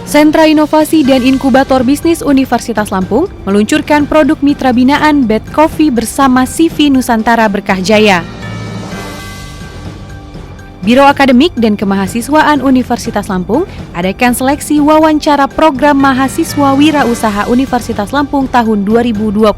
Sentra Inovasi dan Inkubator Bisnis Universitas Lampung meluncurkan produk mitra binaan Bad Coffee bersama CV Nusantara Berkah Jaya. Biro Akademik dan Kemahasiswaan Universitas Lampung adakan seleksi wawancara program mahasiswa wirausaha Universitas Lampung tahun 2021.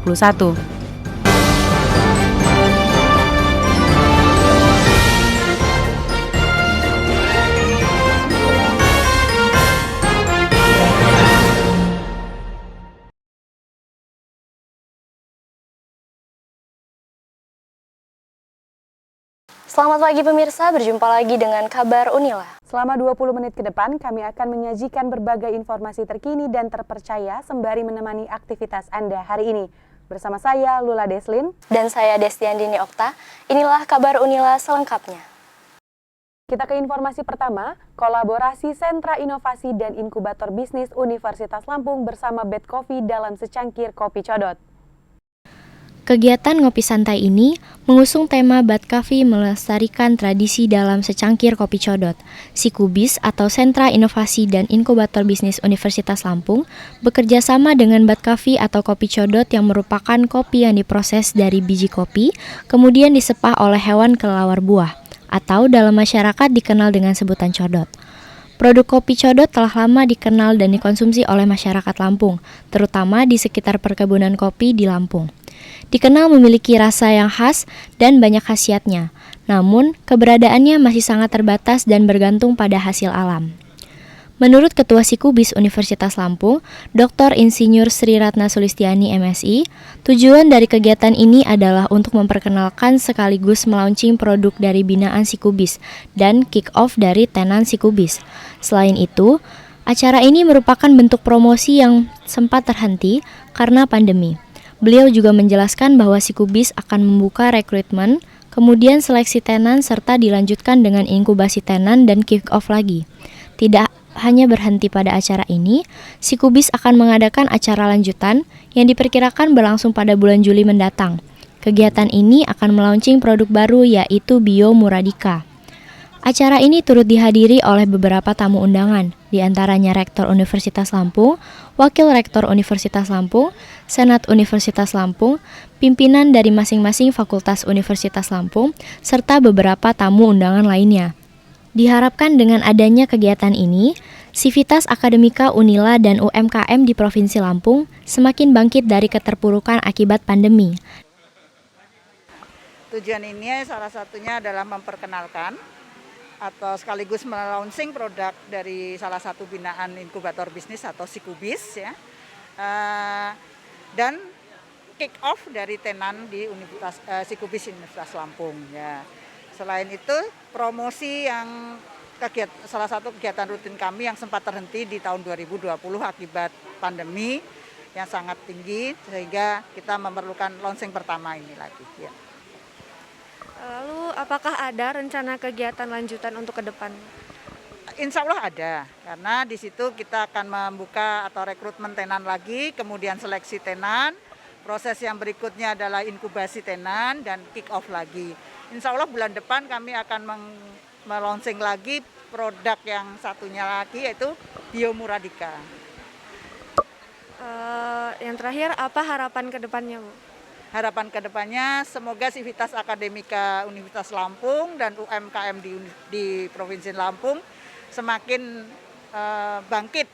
Selamat pagi pemirsa, berjumpa lagi dengan kabar Unila. Selama 20 menit ke depan, kami akan menyajikan berbagai informasi terkini dan terpercaya sembari menemani aktivitas Anda hari ini. Bersama saya, Lula Deslin. Dan saya Destiandini Okta. Inilah kabar Unila selengkapnya. Kita ke informasi pertama, kolaborasi Sentra Inovasi dan Inkubator Bisnis Universitas Lampung bersama Bad Coffee dalam secangkir kopi codot. Kegiatan ngopi santai ini mengusung tema Bad Coffee melestarikan tradisi dalam secangkir kopi codot. Sikubis atau Sentra Inovasi dan Inkubator Bisnis Universitas Lampung bekerja sama dengan Bad Coffee atau kopi codot yang merupakan kopi yang diproses dari biji kopi, kemudian disepah oleh hewan kelelawar buah, atau dalam masyarakat dikenal dengan sebutan codot. Produk kopi codot telah lama dikenal dan dikonsumsi oleh masyarakat Lampung, terutama di sekitar perkebunan kopi di Lampung. Dikenal memiliki rasa yang khas dan banyak khasiatnya, namun keberadaannya masih sangat terbatas dan bergantung pada hasil alam. Menurut Ketua Sikubis Universitas Lampung, Dr. Insinyur Sri Ratna Sulistiani MSI, tujuan dari kegiatan ini adalah untuk memperkenalkan sekaligus melaunching produk dari binaan Sikubis dan kick-off dari tenan Sikubis. Selain itu, acara ini merupakan bentuk promosi yang sempat terhenti karena pandemi. Beliau juga menjelaskan bahwa Sikubis akan membuka rekrutmen, kemudian seleksi tenan serta dilanjutkan dengan inkubasi tenan dan kick-off lagi. Tidak hanya berhenti pada acara ini, Sikubis akan mengadakan acara lanjutan yang diperkirakan berlangsung pada bulan Juli mendatang. Kegiatan ini akan melaunching produk baru yaitu Bio Muradika. Acara ini turut dihadiri oleh beberapa tamu undangan, di antaranya Rektor Universitas Lampung, Wakil Rektor Universitas Lampung, Senat Universitas Lampung, pimpinan dari masing-masing Fakultas Universitas Lampung, serta beberapa tamu undangan lainnya. Diharapkan dengan adanya kegiatan ini, sivitas akademika Unila dan UMKM di Provinsi Lampung semakin bangkit dari keterpurukan akibat pandemi. Tujuan ini salah satunya adalah memperkenalkan atau sekaligus melaunching produk dari salah satu binaan inkubator bisnis atau Sikubis ya, dan kick off dari tenan di Sikubis Universitas Lampung ya. Selain itu promosi yang salah satu kegiatan rutin kami yang sempat terhenti di tahun 2020 akibat pandemi yang sangat tinggi sehingga kita memerlukan launching pertama ini lagi ya. Lalu apakah ada rencana kegiatan lanjutan untuk ke depan? Insya Allah ada, karena di situ kita akan membuka atau rekrutmen tenan lagi, kemudian seleksi tenan, proses yang berikutnya adalah inkubasi tenan dan kick off lagi. Insya Allah bulan depan kami akan melaunching lagi produk yang satunya lagi yaitu Bio Muradika. Yang terakhir, apa harapan ke depannya, Bu? Harapan kedepannya semoga sivitas akademika Universitas Lampung dan UMKM di Provinsi Lampung semakin bangkit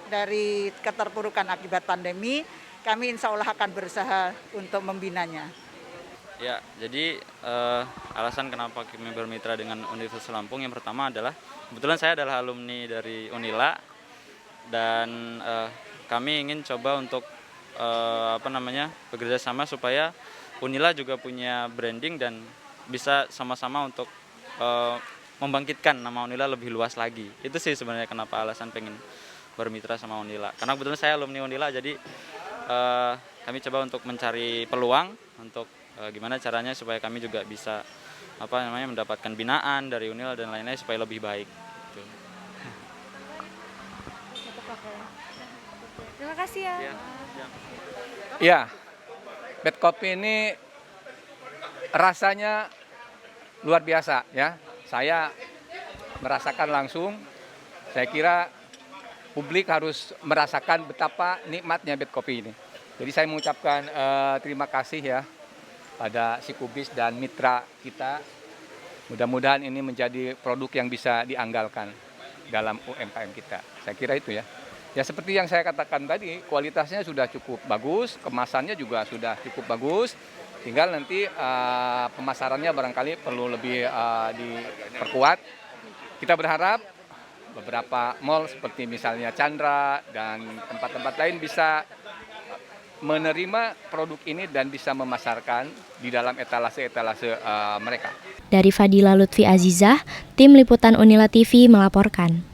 dari keterpurukan akibat pandemi. Kami insya Allah akan berusaha untuk membinanya. Ya, jadi alasan kenapa kami bermitra dengan Universitas Lampung yang pertama adalah kebetulan saya adalah alumni dari Unila dan kami ingin coba untuk bekerja sama supaya Unila juga punya branding dan bisa sama-sama untuk membangkitkan nama Unila lebih luas lagi. Itu sih sebenarnya kenapa alasan pengen bermitra sama Unila. Karena kebetulan saya alumni Unila, jadi kami coba untuk mencari peluang untuk gimana caranya supaya kami juga bisa mendapatkan binaan dari Unila dan lain-lain supaya lebih baik. Gitu. Terima kasih ya. Ya, Bad Coffee ini rasanya luar biasa ya. Saya merasakan langsung, saya kira publik harus merasakan betapa nikmatnya bad coffee ini. Jadi saya mengucapkan terima kasih ya pada Sikubis dan mitra kita. Mudah-mudahan ini menjadi produk yang bisa diandalkan dalam UMKM kita. Saya kira itu ya. Ya seperti yang saya katakan tadi, kualitasnya sudah cukup bagus, kemasannya juga sudah cukup bagus. Tinggal nanti pemasarannya barangkali perlu lebih diperkuat. Kita berharap beberapa mal seperti misalnya Chandra dan tempat-tempat lain bisa menerima produk ini dan bisa memasarkan di dalam etalase-etalase mereka. Dari Fadila Lutfi Azizah, tim liputan Unila TV melaporkan.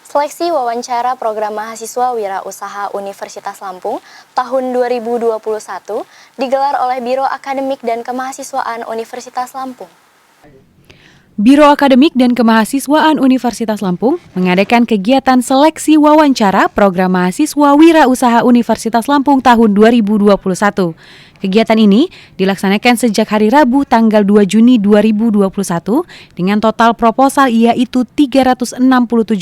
Seleksi wawancara program mahasiswa wirausaha Universitas Lampung tahun 2021 digelar oleh Biro Akademik dan Kemahasiswaan Universitas Lampung. Biro Akademik dan Kemahasiswaan Universitas Lampung mengadakan kegiatan seleksi wawancara program mahasiswa wirausaha Universitas Lampung tahun 2021. Kegiatan ini dilaksanakan sejak hari Rabu tanggal 2 Juni 2021 dengan total proposal yaitu 367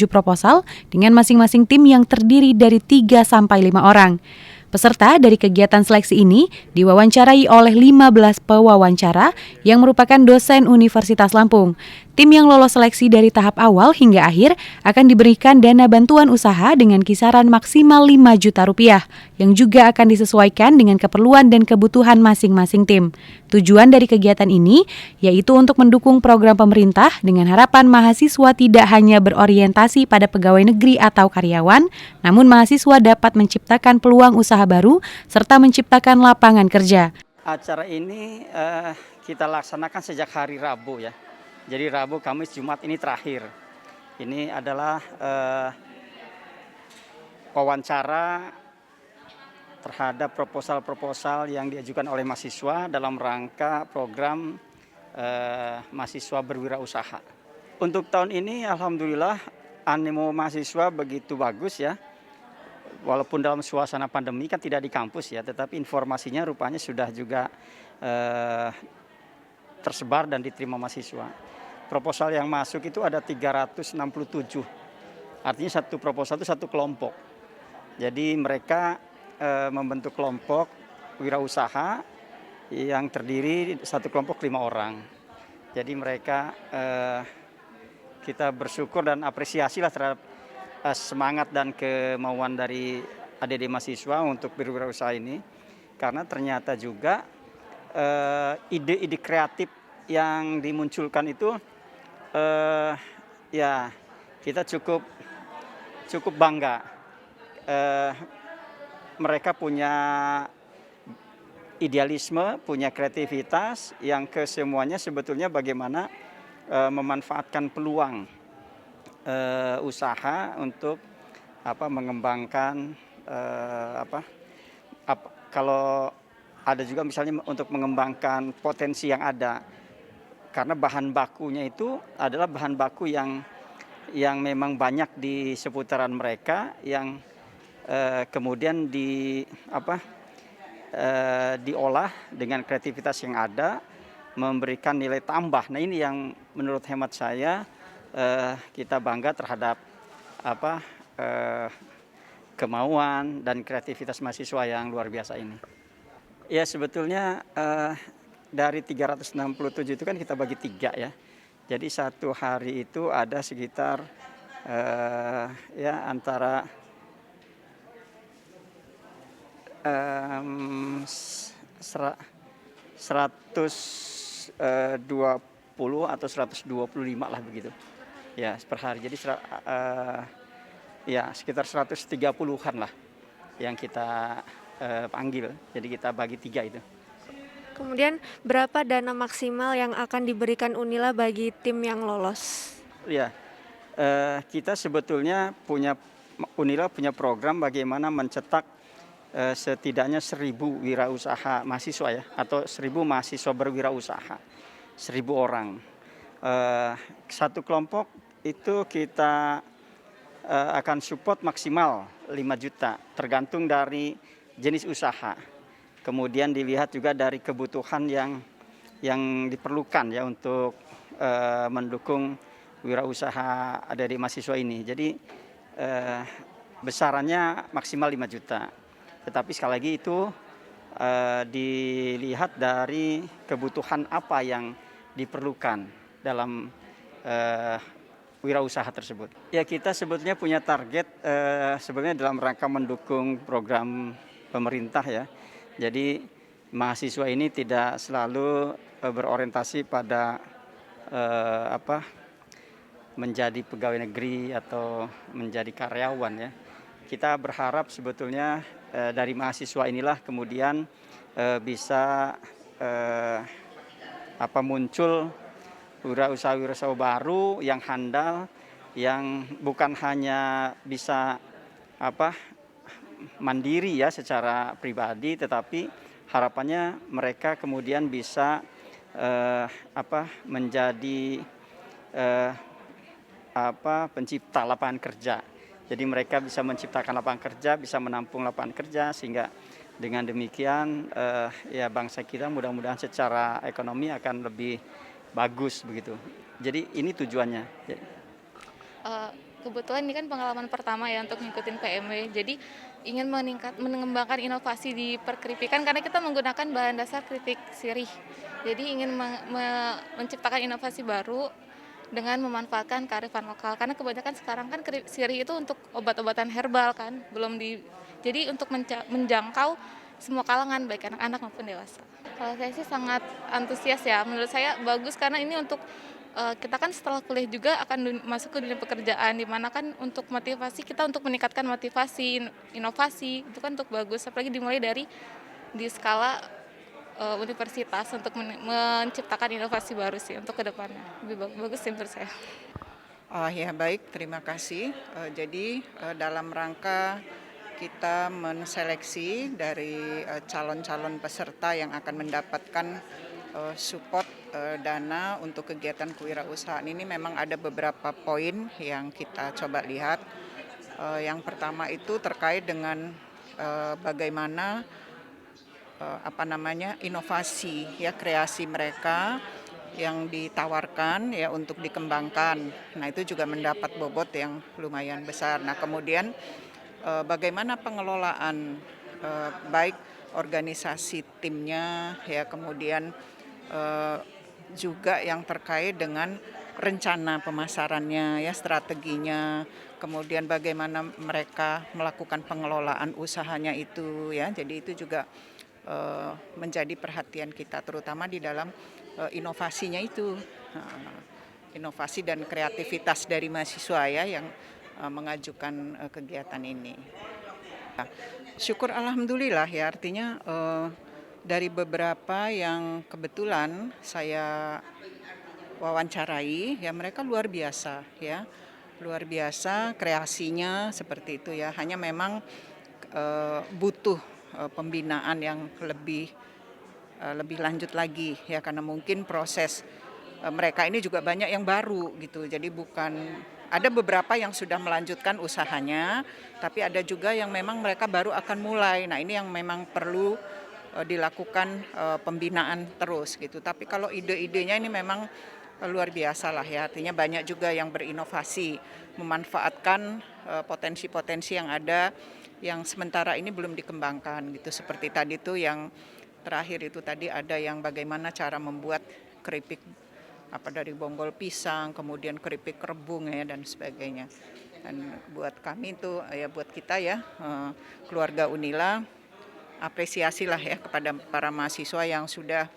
proposal dengan masing-masing tim yang terdiri dari 3 sampai 5 orang. Peserta dari kegiatan seleksi ini diwawancarai oleh 15 pewawancara yang merupakan dosen Universitas Lampung. Tim yang lolos seleksi dari tahap awal hingga akhir akan diberikan dana bantuan usaha dengan kisaran maksimal 5 juta rupiah yang juga akan disesuaikan dengan keperluan dan kebutuhan masing-masing tim. Tujuan dari kegiatan ini yaitu untuk mendukung program pemerintah dengan harapan mahasiswa tidak hanya berorientasi pada pegawai negeri atau karyawan, namun mahasiswa dapat menciptakan peluang usaha baru serta menciptakan lapangan kerja. Acara ini kita laksanakan sejak hari Rabu ya. Jadi Rabu, Kamis, Jumat ini terakhir. Ini adalah wawancara terhadap proposal-proposal yang diajukan oleh mahasiswa dalam rangka program mahasiswa berwirausaha. Untuk tahun ini alhamdulillah animo mahasiswa begitu bagus ya. Walaupun dalam suasana pandemi kan tidak di kampus ya, tetapi informasinya rupanya sudah juga tersebar dan diterima mahasiswa. Proposal yang masuk itu ada 367. Artinya satu proposal itu satu kelompok. Jadi mereka membentuk kelompok wirausaha yang terdiri satu kelompok 5 orang. Jadi mereka kita bersyukur dan apresiasi lah terhadap semangat dan kemauan dari adik-adik mahasiswa untuk berwirausaha ini. Karena ternyata juga ide-ide kreatif yang dimunculkan itu ya kita cukup bangga. Mereka punya idealisme, punya kreativitas yang kesemuanya sebetulnya bagaimana memanfaatkan peluang usaha untuk mengembangkan kalau ada juga misalnya untuk mengembangkan potensi yang ada. Karena bahan bakunya itu adalah bahan baku yang memang banyak di seputaran mereka yang kemudian diolah dengan kreativitas yang ada, memberikan nilai tambah. Nah ini yang menurut hemat saya kita bangga terhadap kemauan dan kreativitas mahasiswa yang luar biasa ini. Ya sebetulnya dari 367 itu kan kita bagi 3 ya. Jadi satu hari itu ada sekitar antara 120 atau 125 lah begitu. Ya per hari. Jadi sekitar 130-an lah yang kita panggil. Jadi kita bagi 3 itu. Kemudian berapa dana maksimal yang akan diberikan Unila bagi tim yang lolos? Ya, kita sebetulnya Unila punya program bagaimana mencetak setidaknya 1.000 wirausaha mahasiswa ya, atau 1.000 mahasiswa berwirausaha, 1.000 orang. Satu kelompok itu kita akan support maksimal 5 juta, tergantung dari jenis usaha. Kemudian dilihat juga dari kebutuhan yang diperlukan ya untuk mendukung wirausaha dari mahasiswa ini. Jadi besarannya maksimal 5 juta. Tetapi sekali lagi itu dilihat dari kebutuhan apa yang diperlukan dalam wirausaha tersebut. Ya, kita sebetulnya punya target sebenarnya dalam rangka mendukung program pemerintah ya. Jadi mahasiswa ini tidak selalu berorientasi pada menjadi pegawai negeri atau menjadi karyawan ya. Kita berharap sebetulnya dari mahasiswa inilah kemudian bisa muncul wirausaha baru yang handal, yang bukan hanya bisa mandiri ya secara pribadi, tetapi harapannya mereka kemudian bisa menjadi pencipta lapangan kerja. Jadi mereka bisa menciptakan lapangan kerja, bisa menampung lapangan kerja, sehingga dengan demikian ya bangsa kita mudah-mudahan secara ekonomi akan lebih bagus begitu. Jadi ini tujuannya. Kebetulan ini kan pengalaman pertama ya untuk ngikutin PMW. Jadi ingin mengembangkan inovasi di perkeripikan karena kita menggunakan bahan dasar keripik sirih. Jadi ingin menciptakan inovasi baru dengan memanfaatkan kearifan lokal, karena kebanyakan sekarang kan sirih itu untuk obat-obatan herbal kan, jadi untuk menjangkau semua kalangan baik anak-anak maupun dewasa. Kalau saya sih sangat antusias ya, menurut saya bagus karena ini untuk kita kan setelah kuliah juga akan masuk ke dunia pekerjaan, di mana kan untuk motivasi kita untuk meningkatkan motivasi inovasi itu kan untuk bagus, apalagi dimulai dari di skala universitas untuk menciptakan inovasi baru sih untuk kedepannya. Lebih bagus sih menurut saya. Ya baik, terima kasih. Jadi dalam rangka kita menseleksi dari calon-calon peserta yang akan mendapatkan support dana untuk kegiatan kewirausahaan ini, memang ada beberapa poin yang kita coba lihat. Yang pertama itu terkait dengan bagaimana inovasi ya, kreasi mereka yang ditawarkan ya untuk dikembangkan. Nah, itu juga mendapat bobot yang lumayan besar. Nah, kemudian bagaimana pengelolaan baik organisasi timnya ya, kemudian juga yang terkait dengan rencana pemasarannya ya, strateginya, kemudian bagaimana mereka melakukan pengelolaan usahanya itu ya. Jadi itu juga menjadi perhatian kita, terutama di dalam inovasinya itu, inovasi dan kreativitas dari mahasiswa ya yang mengajukan kegiatan ini. Syukur alhamdulillah ya, artinya dari beberapa yang kebetulan saya wawancarai ya, mereka luar biasa ya, luar biasa kreasinya seperti itu ya. Hanya memang butuh pembinaan yang lebih lanjut lagi ya, karena mungkin proses mereka ini juga banyak yang baru gitu. Jadi ada beberapa yang sudah melanjutkan usahanya, tapi ada juga yang memang mereka baru akan mulai. Nah, ini yang memang perlu dilakukan pembinaan terus gitu. Tapi kalau ide-idenya ini memang luar biasa lah ya, artinya banyak juga yang berinovasi, memanfaatkan potensi-potensi yang ada yang sementara ini belum dikembangkan gitu. Seperti tadi tuh yang terakhir itu tadi ada yang bagaimana cara membuat keripik dari bonggol pisang, kemudian keripik rebung ya dan sebagainya. Dan buat kami itu ya, buat kita ya keluarga Unila, apresiasilah ya kepada para mahasiswa yang sudah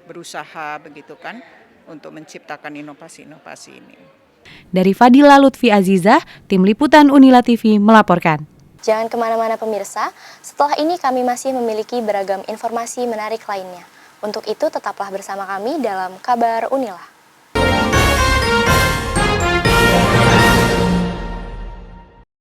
berusaha begitu kan untuk menciptakan inovasi-inovasi ini. Dari Fadila Lutfi Azizah, Tim Liputan Unila TV melaporkan. Jangan kemana-mana pemirsa, setelah ini kami masih memiliki beragam informasi menarik lainnya. Untuk itu tetaplah bersama kami dalam Kabar Unila.